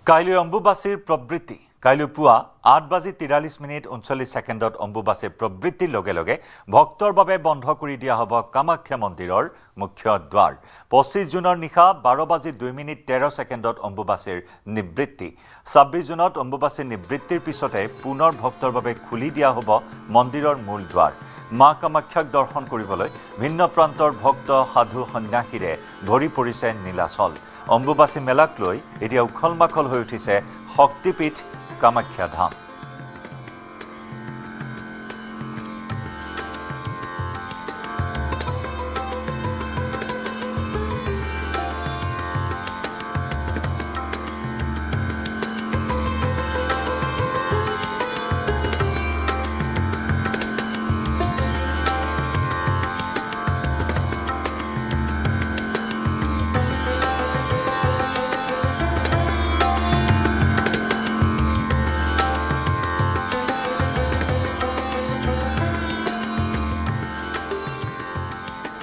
কাইলৈ অম্বুবাচীৰ প্ৰবৃত্তি কাইলৈ পুৱা 8:43:39 অম্বুবাচীৰ প্ৰবৃত্তিৰ লগে লগে ভক্তৰ বাবে বন্ধ কৰি দিয়া হ'ব কামাখ্যা মন্দিৰৰ মুখ্য দ্বাৰ 25 জুনৰ নিশা 12:02:13 অম্বুবাচীৰ নিবৃত্তি 26 জুনত অম্বুবাচীৰ নিবৃত্তিৰ পিছতে পুনৰ ভক্তৰ বাবে খুলি দিয়া হ'ব মন্দিৰৰ মূল দ্বাৰ মা কামাখ্যাক দৰ্শন কৰিবলৈ ভিন্ন প্ৰান্তৰ ভক্ত সাধু সন্যাসীৰে ভৰি পৰিছে নীলাচল অম্বুবাচী মেলাক লৈ এতিয়া উখল মাখল হৈ উঠিছে শক্তিপীঠ কামাখ্যা ধাম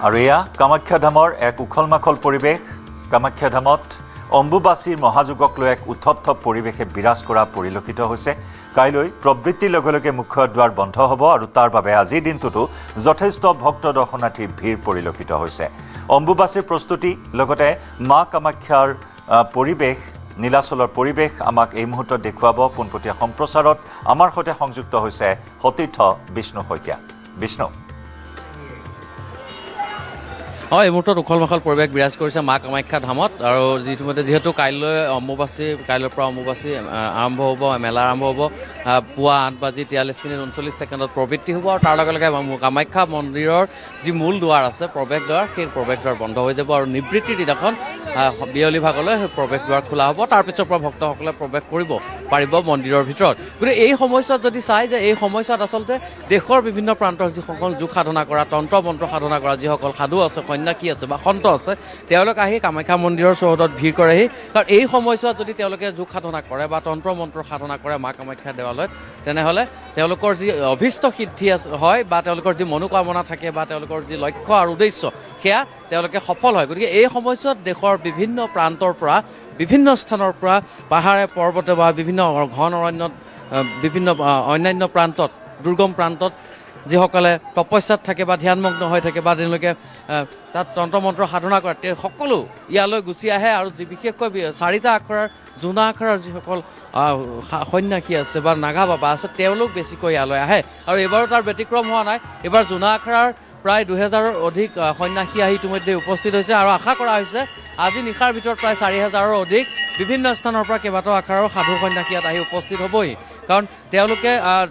আৰু এয়া কামাখ্যা ধামৰ এক উখল মাখল পৰিৱেশ কামাখ্যা ধামত অম্বুবাচীৰ মহাযুগক লৈ এক উত্থপ পৰিৱেশে বিৰাজ কৰা পৰিলক্ষিত হৈছে কাইলৈ প্ৰবৃত্তিৰ লগে লগে মুখ্য দ্বাৰ বন্ধ হ'ব আৰু তাৰ বাবে আজিৰ দিনটোতো যথেষ্ট ভক্ত দৰ্শনাৰ্থীৰ ভিৰ পৰিলক্ষিত হৈছে অম্বুবাচীৰ প্ৰস্তুতি লগতে মা কামাখ্যাৰ পৰিৱেশ নীলাচলৰ পৰিৱেশ আমাক এই মুহূৰ্তত দেখুৱাব পোনপটীয়া সম্প্ৰচাৰত আমাৰ সৈতে সংযুক্ত হৈছে সতীৰ্থ বিষ্ণু শইকীয়া বিষ্ণু হয় এই মুহূৰ্তত উখল মাখল পৰিৱেশ বিৰাজ কৰিছে মা কামাখ্যা ধামত আৰু যিহেতু কাইলৈ কাইলৈৰ পৰা অম্বুবাচী আৰম্ভ হ'ব মেলা আৰম্ভ হ'ব পুৱা 8:43:39 প্ৰবৃত্তি হ'ব আৰু তাৰ লগে লগে কামাখ্যা মন্দিৰৰ যি মূল দুৱাৰ আছে প্ৰৱেশ দ্বাৰ সেই প্ৰৱেশ দ্বাৰ বন্ধ হৈ যাব আৰু নিবৃত্তিৰ দিনাখন বিয়লি ভাগলৈ সেই প্ৰৱেশ দ্বাৰ খোলা হ'ব তাৰ পিছৰ পৰা ভক্তসকলে প্ৰৱেশ কৰিব পাৰিব মন্দিৰৰ ভিতৰত গতিকে এই সময়ছোৱাত যদি চাই যে এই সময়ছোৱাত আচলতে দেশৰ বিভিন্ন প্ৰান্তৰ যিসকল যোগ সাধনা কৰা তন্ত্ৰ মন্ত্ৰ সাধনা কৰা যিসকল সাধু আছে সন্যাসী আছে বা সন্ত আছে তেওঁলোক আহি কামাখ্যা মন্দিৰৰ চৌহদত ভিৰ কৰেহি কাৰণ এই সময়ছোৱাত যদি তেওঁলোকে যোগ সাধনা কৰে বা তন্ত্ৰ মন্ত্ৰ সাধনা কৰে মা কামাখ্যা দেৱালয়ত তেনেহ'লে তেওঁলোকৰ যি অভীষ্ট সিদ্ধি হয় বা তেওঁলোকৰ যি মনোকামনা থাকে বা তেওঁলোকৰ যি লক্ষ্য আৰু উদ্দেশ্য সেয়া তেওঁলোকে সফল হয় গতিকে এই সময়ছোৱাত দেশৰ বিভিন্ন প্ৰান্তৰ পৰা বিভিন্ন স্থানৰ পৰা পাহাৰে পৰ্বতে বা বিভিন্ন ঘন অৰণ্যত বিভিন্ন অন্যান্য প্ৰান্তত দুৰ্গম প্ৰান্তত যিসকলে তপস্যাত থাকে বা ধ্যানমগ্ন হৈ থাকে বা তেওঁলোকে তাত তন্ত্ৰ মন্ত্ৰ সাধনা কৰে তেওঁ সকলো ইয়ালৈ গুচি আহে আৰু যি বিশেষকৈ 4টা আখৰাৰ জোনা আখৰাৰ যিসকল সন্যাসী আছে বা নাগা বাবা আছে তেওঁলোক বেছিকৈ ইয়ালৈ আহে আৰু এইবাৰো তাৰ ব্যতিক্ৰম হোৱা নাই এইবাৰ জোনা আখৰাৰ প্ৰায় 2000ৰ অধিক সন্যাসী আহি ইতিমধ্যে উপস্থিত হৈছে আৰু আশা কৰা হৈছে আজি নিশাৰ ভিতৰত প্ৰায় 4000ৰো অধিক বিভিন্ন স্থানৰ পৰা কেইবাটাও আখৰাৰ সাধু সন্যাসী ইয়াত আহি উপস্থিত হ'বই কাৰণ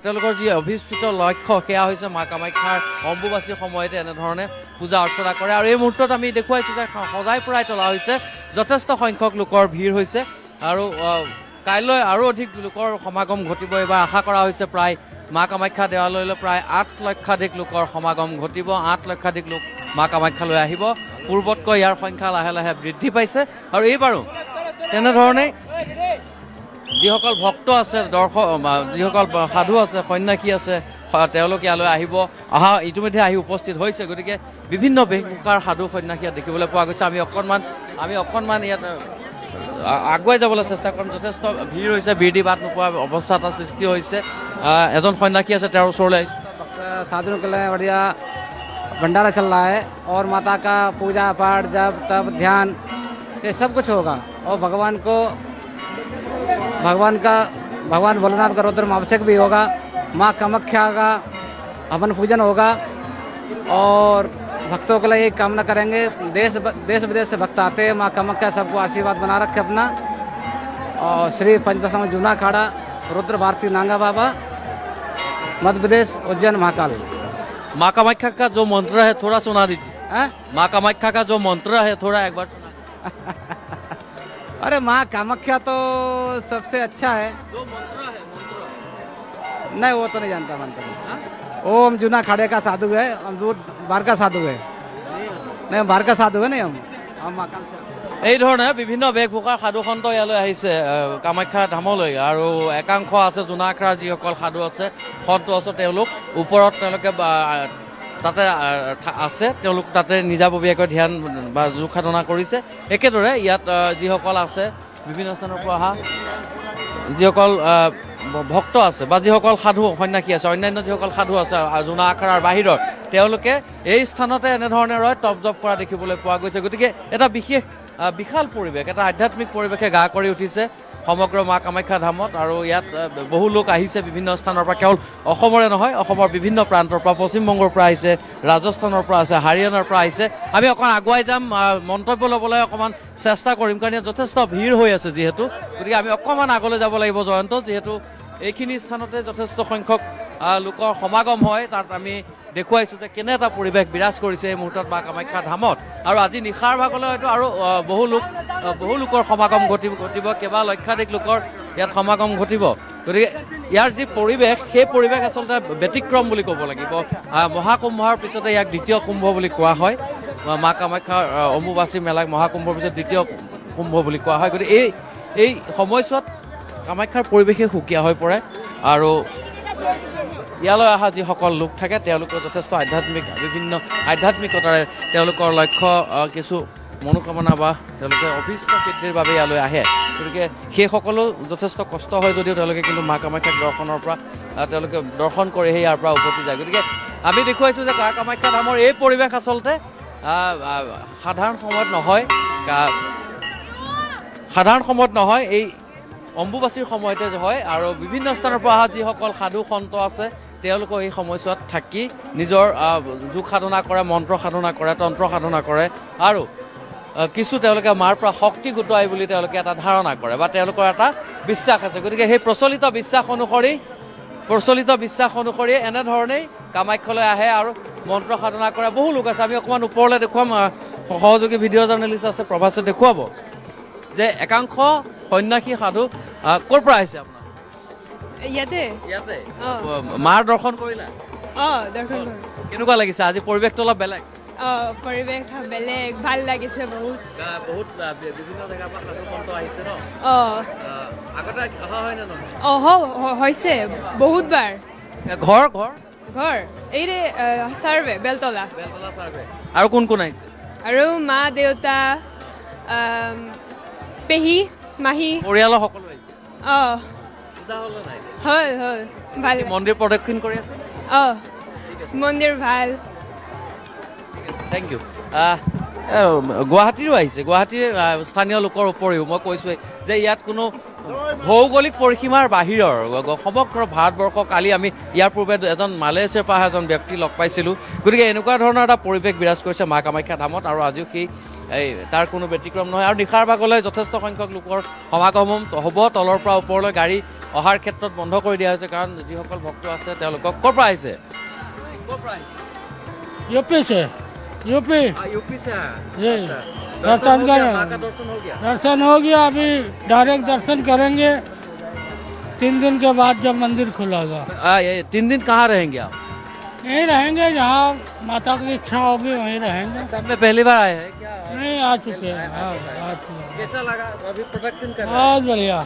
তেওঁলোকৰ যি অভিষ্টিত লক্ষ্য সেয়া হৈছে মা কামাখ্যাৰ অম্বুবাচীৰ সময়তে এনেধৰণে পূজা অৰ্চনা কৰে আৰু এই মুহূৰ্তত আমি দেখুৱাইছোঁ যে সজাই পৰাই তোলা হৈছে যথেষ্ট সংখ্যক লোকৰ ভিৰ হৈছে আৰু কাইলৈ আৰু অধিক লোকৰ সমাগম ঘটিব এইবাৰ আশা কৰা হৈছে প্ৰায় মা কামাখ্যা দেৱালয়লৈ প্ৰায় 8 লক্ষাধিক লোকৰ সমাগম ঘটিব 8 লক্ষাধিক লোক মা কামাখ্যালৈ আহিব পূৰ্বতকৈ ইয়াৰ সংখ্যা লাহে লাহে বৃদ্ধি পাইছে আৰু এইবাৰো তেনেধৰণে যিসকল ভক্ত আছে যিসকল সাধু আছে সন্যাসী আছে তেওঁলোক ইয়ালৈ ইতিমধ্যে আহি উপস্থিত হৈছে গতিকে বিভিন্ন বেশভূষাৰ সাধু সন্যাসী ইয়াত দেখিবলৈ পোৱা গৈছে আমি অকণমান ইয়াত আগুৱাই যাবলৈ চেষ্টা কৰিম যথেষ্ট ভিৰ হৈছে ভিৰ দি বাট নোপোৱা অৱস্থা এটা সৃষ্টি হৈছে এজন সন্যাসী আছে তেওঁৰ ওচৰলৈ साधुओं के लिए बढ़िया भंडारा चल रहा है और माता का पूजा पाठ जप तप ध्यान ये सब कुछ होगा और भगवान भोलेनाथ का रुद्र अभिषेक भी होगा माँ कामाख्या का हवन पूजन होगा और भक्तों के लिए एक कामना करेंगे देश विदेश से भक्त आते हैं माँ कामाख्या सबको आशीर्वाद बना रखे अपना और श्री पंचदशम जूना अखाड़ा रुद्र भारती नांगा बाबा मध्य प्रदेश उज्जैन महाकाल माँ कामाख्या का जो मंत्र है थोड़ा सुना दीजिए माँ कामाख्या का जो मंत्र है थोड़ा एक बार सुना अरे माँ कामाख्या तो सबसे अच्छा है जो मंत्र है नहीं वो तो नहीं जानता मंत्र ओम जूना अखाड़े का साधु है हम दूर बाहर का साधु है नहीं बाहर का साधु है नहीं हम माँ कामाख्या এই ধৰণে বিভিন্ন বেশভূষাৰ সাধু সন্ত ইয়ালৈ আহিছে কামাখ্যা ধামলৈ আৰু একাংশ আছে জোনা আখৰাৰ যিসকল সাধু আছে সন্ত আছে তেওঁলোক ওপৰত তেওঁলোকে তাতে আছে তেওঁলোক তাতে নিজাববীয়াকৈ ধ্যান বা যোগ সাধনা কৰিছে একেদৰে ইয়াত যিসকল আছে বিভিন্ন স্থানৰ পৰা অহা যিসকল ভক্ত আছে বা যিসকল সাধু সন্যাসী আছে, অন্যান্য যিসকল সাধু আছে জোনা আখৰাৰ বাহিৰৰ, তেওঁলোকে এই স্থানতে এনেধৰণে ৰয় তপ জপ কৰা দেখিবলৈ পোৱা গৈছে। গতিকে এটা বিশাল পৰিৱেশ, এটা আধ্যাত্মিক পৰিৱেশে গা কৰি উঠিছে সমগ্ৰ মা কামাখ্যা ধামত। আৰু ইয়াত বহু লোক আহিছে বিভিন্ন স্থানৰ পৰা, কেৱল অসমৰে নহয়, অসমৰ বিভিন্ন প্ৰান্তৰ পৰা, পশ্চিমবংগৰ পৰা আহিছে, ৰাজস্থানৰ পৰা আছে, হাৰিয়ানাৰ পৰা আহিছে। আমি অকণমান আগুৱাই যাম, মন্তব্য ল'বলৈ অকণমান চেষ্টা কৰিম, কাৰণ ইয়াত যথেষ্ট ভিৰ হৈ আছে যিহেতু। গতিকে আমি অকণমান আগলৈ যাব লাগিব জয়ন্ত, যিহেতু এইখিনি স্থানতে যথেষ্ট সংখ্যক লোকৰ সমাগম হয়। তাত আমি দেখুৱাইছোঁ যে কেনে এটা পৰিৱেশ বিৰাজ কৰিছে এই মুহূৰ্তত মা কামাখ্যা ধামত। আৰু আজি নিশাৰ ভাগলৈ হয়তো আৰু বহু লোকৰ সমাগম ঘটিব, কেইবা লক্ষাধিক লোকৰ ইয়াত সমাগম ঘটিব। গতিকে ইয়াৰ যি পৰিৱেশ, সেই পৰিৱেশ আচলতে ব্যতিক্ৰম বুলি ক'ব লাগিব। মহাকুম্ভৰ পিছতে ইয়াক দ্বিতীয় কুম্ভ বুলি কোৱা হয়। মা কামাখ্যাৰ অম্বুবাচী মেলাক মহাকুম্ভৰ পিছত দ্বিতীয় কুম্ভ বুলি কোৱা হয়। গতিকে এই সময়ছোৱাত কামাখ্যাৰ পৰিৱেশে সুকীয়া হৈ পৰে। আৰু ইয়ালৈ অহা যিসকল লোক থাকে তেওঁলোকৰ যথেষ্ট বিভিন্ন আধ্যাত্মিকতাৰে তেওঁলোকৰ লক্ষ্য কিছু মনোকামনা বা তেওঁলোকে অভীষ্ট সিদ্ধিৰ বাবে ইয়ালৈ আহে। গতিকে সেইসকলো যথেষ্ট কষ্ট হয় যদিও তেওঁলোকে কিন্তু মা কামাখ্যাক তেওঁলোকে দৰ্শন কৰিহে ইয়াৰ পৰা উভতি যায়। গতিকে আমি দেখুৱাইছোঁ যে কামাখ্যা ধামৰ এই পৰিৱেশ আচলতে সাধাৰণ সময়ত নহয়, এই অম্বুবাচীৰ সময়তে হয়। আৰু বিভিন্ন স্থানৰ পৰা অহা যিসকল সাধু সন্ত আছে তেওঁলোকৰ এই সময়ছোৱাত থাকি নিজৰ যোগ সাধনা কৰে, মন্ত্ৰ সাধনা কৰে, তন্ত্ৰ সাধনা কৰে, আৰু কিছু তেওঁলোকে মাৰ পৰা শক্তি গোটোৱাই বুলি তেওঁলোকে এটা ধাৰণা কৰে বা তেওঁলোকৰ এটা বিশ্বাস আছে। গতিকে সেই প্ৰচলিত বিশ্বাস অনুসৰি এনেধৰণেই কামাখ্যালৈ আহে আৰু মন্ত্ৰ সাধনা কৰে। বহু লোক আছে, আমি অকণমান ওপৰলৈ দেখুৱাম, সহযোগী ভিডিঅ' জাৰ্নেলিষ্ট আছে প্ৰভাসে দেখুৱাব যে একাংশ সন্যাসী সাধু ক'ৰ পৰা আহিছে আপোনাৰ? ইয়াতে মাৰ দৰ্শন কৰিলা? দৰ্শন কৰোঁ। কেনেকুৱা লাগিছে আজি? পৰিৱেশটো অলপ বেলেগ, পৰিৱেশ বেলেগ, ভাল লাগিছে বহুত। বিভিন্ন জেগাৰ পৰা সাধু সন্ত আহিছে ন? আগতে অহা হয় নে নহয়? হৈছে বহুতবাৰ। ঘৰ এইৰে চাৰ্ভে বেলতলা। আৰু কোন আহিছে? আৰু মা দেউতা, পেহী মাহী, পৰিয়ালৰ সকলো আহিছে? পূজা হ'ল নাই? হ'ল ভাল। মন্দিৰ প্ৰদক্ষিণ কৰি আছে? মন্দিৰ ভাল। Thank U. গুৱাহাটীৰো আহিছে, গুৱাহাটীৰ স্থানীয় লোকৰ উপৰিও মই কৈছোঁৱেই যে ইয়াত কোনো ভৌগোলিক পৰিসীমাৰ বাহিৰৰ সমগ্ৰ ভাৰতবৰ্ষ। কালি আমি ইয়াৰ পূৰ্বে এজন মালয়েছিয়াৰ পৰা এজন ব্যক্তি লগ পাইছিলোঁ। গতিকে এনেকুৱা ধৰণৰ এটা পৰিৱেশ বিৰাজ কৰিছে মা কামাখ্যা ধামত, আৰু আজিও তাৰ কোনো ব্যতিক্ৰম নহয়। আৰু নিশাৰ ভাগলৈ যথেষ্ট সংখ্যক লোকৰ সমাগম হ'ব। তলৰ পৰা ওপৰলৈ গাড়ী অহাৰ ক্ষেত্ৰত বন্ধ কৰি দিয়া হৈছে, কাৰণ যিসকল ভক্ত আছে তেওঁলোকক ক'ৰ পৰা আহিছে? यूपी से यूपी यूपी से जी दर्शन करें। दर्शन हो गया, अभी डायरेक्ट दर्शन करेंगे 3 दिन के बाद जब मंदिर खुलेगा। 3 दिन कहाँ रहेंगे आप? यहीं रहेंगे, जहाँ माता की इच्छा होगी वहीं रहेंगे। सब में पहली बार आए हैं क्या? नहीं, आ चुके हैं। हाँ, आ चुके हैं। कैसा लगा अभी प्रोडक्शन कर रहे बहुत बढ़िया,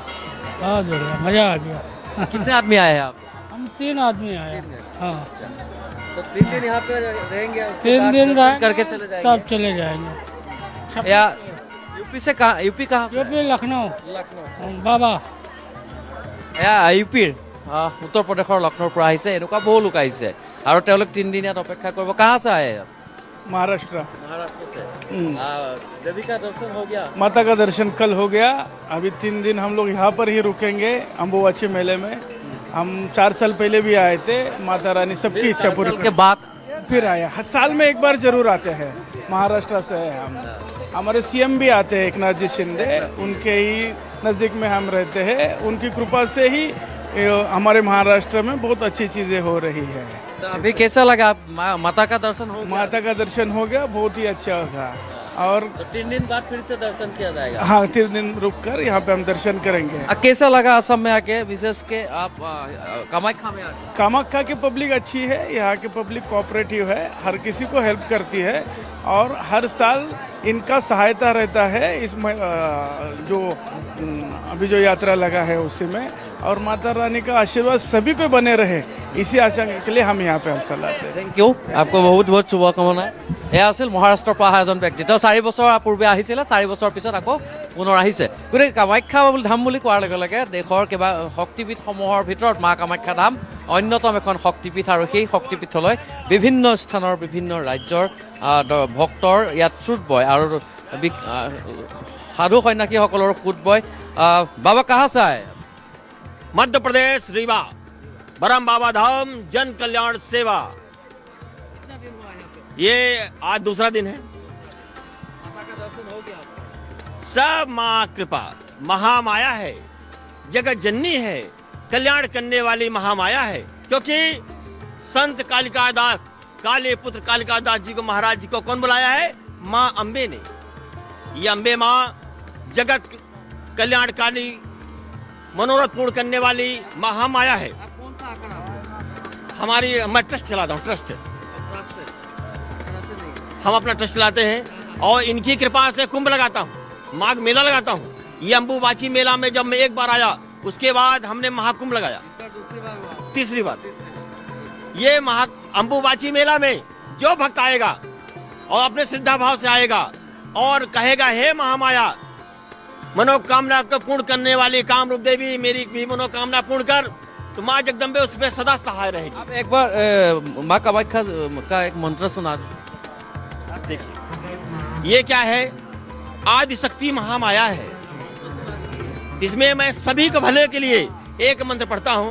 मज़ा आ गया। हैं? कितने आदमी आए हैं आप? हम 3 आदमी आए। हाँ, तो 3 दिन यहाँ पे रहेंगे, 3 दिन करके चले जाएंगे? तब चले जाएंगे। या यूपी से कहाँ? यूपी कहाँ से? यूपी लखनऊ। बाबा ইউপিৰ উত্তৰ প্ৰদেশৰ লক্ষ্ণৌৰ পৰা আহিছে। এনেকুৱা বহু লোক আহিছে আৰু তেওঁলোক 3 দিন ইয়াত অপেক্ষা কৰিব। कहाँ से आए? महाराष्ट्र। महाराष्ट्र से। देवी का दर्शन हो गया? माता का दर्शन कल हो गया। अभी 3 दिन हम लोग यहाँ पर ही रुकेंगे अम्बुबाची मेले में। हम 4 साल पहले भी आए थे, माता रानी सबकी इच्छा पूरी के बाद फिर आए। हर साल में एक बार जरूर आते हैं। महाराष्ट्र से है हम। हमारे सीएम भी आते हैं, एकनाथ जी शिंदे, उनके ही नज़दीक में हम रहते हैं। उनकी कृपा से ही हमारे महाराष्ट्र में बहुत अच्छी चीज़ें हो रही है। तो अभी कैसा लगा? माता का दर्शन हो गया? माता का दर्शन हो गया, बहुत ही अच्छा होगा। और तो 3 दिन बाद फिर से दर्शन किया जाएगा? हाँ, 3 दिन रुक कर यहाँ पे हम दर्शन करेंगे। कैसा लगा असम में आके, विशेष के आप कामाख्या में आके? कामाख्या की पब्लिक अच्छी है, यहाँ की पब्लिक कोऑपरेटिव है, हर किसी को हेल्प करती है, और हर साल इनका सहायता रहता है। इसमें जो अभी जो यात्रा लगा है उसी में और माता रानी का आशीर्वाद सभी को बने रहे, इसी आशा के लिए हम यहाँ पे अवसर लाते हैं। থেংক ইউ আপোনাক বহুত বহুত শুভকামনা। এয়া আছিল মহাৰাষ্ট্ৰৰ পৰা অহা এজন ব্যক্তি। তেওঁ 4 বছৰ পূৰ্বে আহিছিলে, 4 বছৰ পিছত আকৌ পুনৰ আহিছে। গতিকে কামাখ্যা ধাম বুলি কোৱাৰ লগে লগে দেশৰ কিবা শক্তিপীঠসমূহৰ ভিতৰত মা কামাখ্যা ধাম অন্যতম এখন শক্তিপীঠ, আৰু সেই শক্তিপীঠলৈ বিভিন্ন স্থানৰ বিভিন্ন ৰাজ্যৰ ভক্তৰ ইয়াত ছুট বয় আৰু সাধু সন্যাসীসকলৰ ছুট বয়। বাবা কাহা চাই? मध्य प्रदेश रीवा बरम बाबा धाम जन कल्याण सेवा। ये आज दूसरा दिन है। सब माँ कृपा महामाया है, जगत जननी है, कल्याण करने वाली महामाया है। क्योंकि संत कालिका दास, काले पुत्र कालिका दास जी को, महाराज जी को कौन बुलाया है? माँ अम्बे ने। ये अम्बे माँ जगत कल्याणकारी मनोरथ पूर्ण करने वाली महामाया है। हमारी मैं ट्रस्ट चलाता हूँ, ट्रस्ट हम अपना ट्रस्ट चलाते हैं और इनकी कृपा से कुंभ लगाता हूँ, माघ मेला लगाता हूँ। ये अम्बुबाची मेला में जब मैं एक बार आया, उसके बाद हमने महाकुंभ लगाया, तीसरी बार। ये अम्बुबाची मेला में जो भक्त आएगा और अपने श्रद्धा भाव से आएगा और कहेगा हे महामाया मनोकामना को पूर्ण करने वाली कामरूप देवी, मेरी भी मनोकामना पूर्ण कर, तो माँ जगदम्बे उस पर सदा सहाय रहेगी। आप एक बार माँ कामाख्या का एक मंत्र सुना देखिए, ये क्या है? आदि शक्ति महामाया है। इसमें मैं सभी को भले के लिए एक मंत्र पढ़ता हूँ।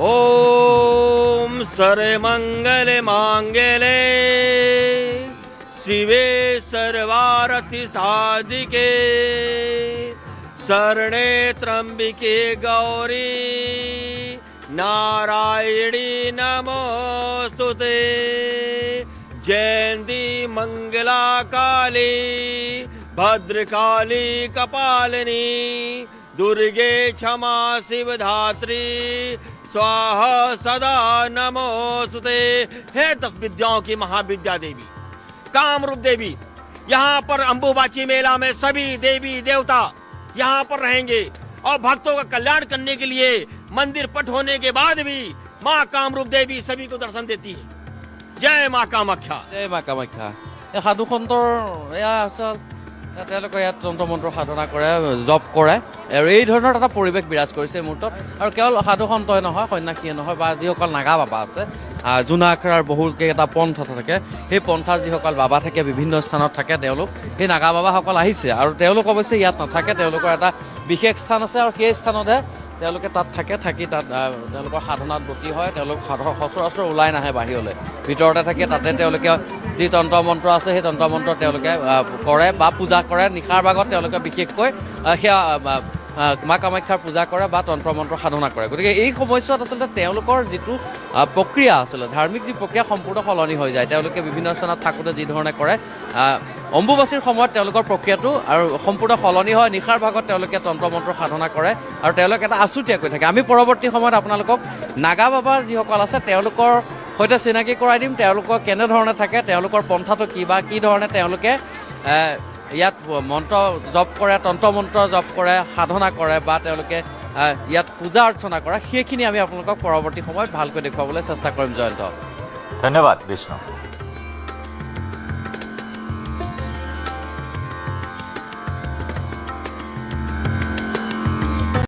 ओम सर्व मंगल मांगले शिवे सर्वार्थि साधिके शरणे त्र्यंबिके गौरी नारायणी नमोस्तुते जयंती मंगला काली भद्रकाली कपालिनी दुर्गे क्षमा शिवधात्री स्वाहा सदा नमोस्तुते। हे 10 विद्याओं की महाविद्या देवी, कामरूप देवी, यहाँ पर अम्बुबाची मेला में सभी देवी देवता यहाँ पर रहेंगे और भक्तों का कल्याण करने के लिए मंदिर पट होने के बाद भी माँ कामरूप देवी सभी को दर्शन देती है। जय माँ कामाख्या। জয় মা কামাখ্যা। এই সাধু সন্তৰ এয়া আচল তেওঁলোকে ইয়াত তন্ত্ৰ মন্ত্ৰ সাধনা কৰে, জপ কৰে, আৰু এই ধৰণৰ এটা পৰিৱেশ বিৰাজ কৰিছে এই মুহূৰ্তত। আৰু কেৱল সাধু সন্তই নহয়, সন্যাসীয়ে নহয়, বা যিসকল নাগা বাবা আছে, জোনা আখৰাৰ বহুকেইটা পন্থা থাকে, সেই পন্থাৰ যিসকল বাবা থাকে, বিভিন্ন স্থানত থাকে, তেওঁলোক সেই নাগা বাবাসকল আহিছে। আৰু তেওঁলোক অৱশ্যে ইয়াত নাথাকে, তেওঁলোকৰ এটা বিশেষ স্থান আছে, আৰু সেই স্থানতহে তেওঁলোকে তাত থাকে, থাকি তাত তেওঁলোকৰ সাধনাত ব্ৰতী হয়। তেওঁলোক সচৰাচৰ ওলাই নাহে বাহিৰলৈ, ভিতৰতে থাকে। তাতে তেওঁলোকে যি তন্ত্ৰ মন্ত্ৰ আছে সেই তন্ত্ৰ মন্ত্ৰ তেওঁলোকে কৰে বা পূজা কৰে। নিশাৰ ভাগত তেওঁলোকে বিশেষকৈ সেয়া মা কামাখ্যাৰ পূজা কৰে বা তন্ত্ৰ মন্ত্ৰ সাধনা কৰে। গতিকে এই সময়ছোৱাত আচলতে তেওঁলোকৰ যিটো প্ৰক্ৰিয়া আছিলে, ধাৰ্মিক যি প্ৰক্ৰিয়া, সম্পূৰ্ণ সলনি হৈ যায়। তেওঁলোকে বিভিন্ন স্থানত থাকোঁতে যিধৰণে কৰে, অম্বুবাচীৰ সময়ত তেওঁলোকৰ প্ৰক্ৰিয়াটো আৰু সম্পূৰ্ণ সলনি হয়। নিশাৰ ভাগত তেওঁলোকে তন্ত্ৰ মন্ত্ৰ সাধনা কৰে আৰু তেওঁলোক এটা আছুতীয়াকৈ থাকে। আমি পৰৱৰ্তী সময়ত আপোনালোকক নাগা বাবাৰ যিসকল আছে তেওঁলোকৰ সৈতে চিনাকি কৰাই দিম। তেওঁলোকৰ কেনেধৰণে থাকে, তেওঁলোকৰ পন্থাটো কি বা কি ধৰণে তেওঁলোকে ইয়াত মন্ত্ৰ জপ কৰে, তন্ত্ৰ মন্ত্ৰ জপ কৰে, সাধনা কৰে বা তেওঁলোকে ইয়াত পূজা অৰ্চনা কৰে, সেইখিনি আমি আপোনালোকক পৰৱৰ্তী সময়ত ভালকৈ দেখুৱাবলৈ চেষ্টা কৰিম। জয়ন্ত, ধন্যবাদ বিষ্ণু।